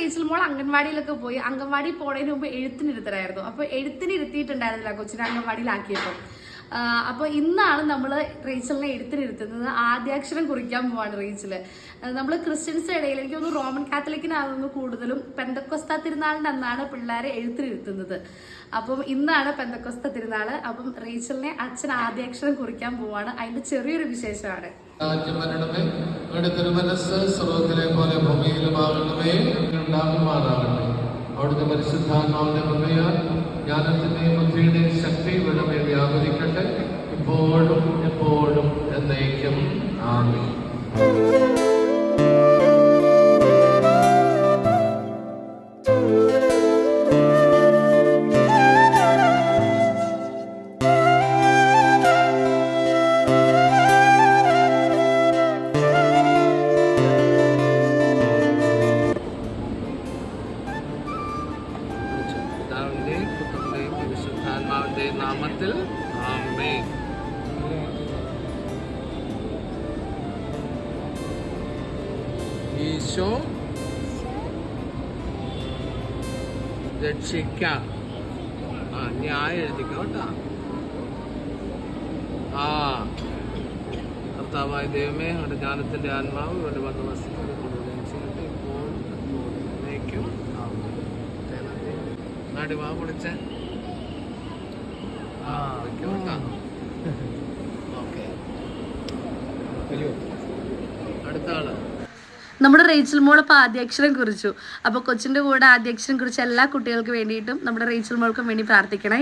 Rachel മോൾ അംഗൻവാടിയിലൊക്കെ പോയി. അംഗൻവാടി പോണതിന് മുമ്പ് എഴുത്തിനിരുത്തരായിരുന്നു. അപ്പോൾ എഴുത്തിനിരുത്തിയിട്ടുണ്ടായിരുന്നില്ല കൊച്ചിനെ അംഗൻവാടിയിലാക്കിയപ്പോൾ. അപ്പോൾ ഇന്നാണ് നമ്മൾ റേച്ചലിനെ എഴുത്തിനിരുത്തുന്നത്. ആദ്യാക്ഷരം കുറിക്കാൻ പോവാണ് റേച്ചല്. നമ്മൾ ക്രിസ്ത്യൻസിന്റെ ഇടയിൽ എനിക്ക് തോന്നുന്നു റോമൻ കാത്തലിക്കിനാകുന്നു കൂടുതലും പെന്തക്കോസ്ത തിരുനാളിന്റെ അന്നാണ് പിള്ളേരെ എഴുത്തിനിരുത്തുന്നത്. അപ്പം ഇന്നാണ് പെന്തക്കോസ്ത തിരുനാള്. അപ്പം റേച്ചലിനെ അച്ഛൻ ആദ്യാക്ഷരം കുറിക്കാൻ പോവാണ്. അതിന്റെ ചെറിയൊരു വിശേഷമാണ്. അവിടുത്തെ പരിശുദ്ധാത്മാവിന്റെ കൃപയാൽ ജ്ഞാനത്തിന്റെയും ബുദ്ധിയുടെയും ശക്തി ഇവിടെ വ്യാപരിക്കട്ടെ, ഇപ്പോഴും എപ്പോഴും എന്നേക്കും. ആമേൻ. നാമത്തിൽ ആമേൻ. ഈശോ രക്ഷിക്കാം. ന്യായ എഴുതിക്കോ കേട്ടോ. കർത്താവായ ദൈവമേ, അവരുടെ ജ്ഞാനത്തിന്റെ ആത്മാവ് ഇവിടെ വന്ന് വസിക്കുന്നത് ചെയ്യട്ടെ, ഇപ്പോൾ എന്നേക്കും. നാടിവാ വിളിച്ചേ. അടുത്ത ആള് നമ്മുടെ റേച്ചൽ മോളിപ്പോൾ ആദ്യാക്ഷരം കുറിച്ചു. അപ്പോൾ കൊച്ചിൻ്റെ കൂടെ ആദ്യാക്ഷരം കുറിച്ച എല്ലാ കുട്ടികൾക്ക് വേണ്ടിയിട്ടും നമ്മുടെ റേച്ചൽ മോൾക്കും വേണ്ടി പ്രാർത്ഥിക്കണേ.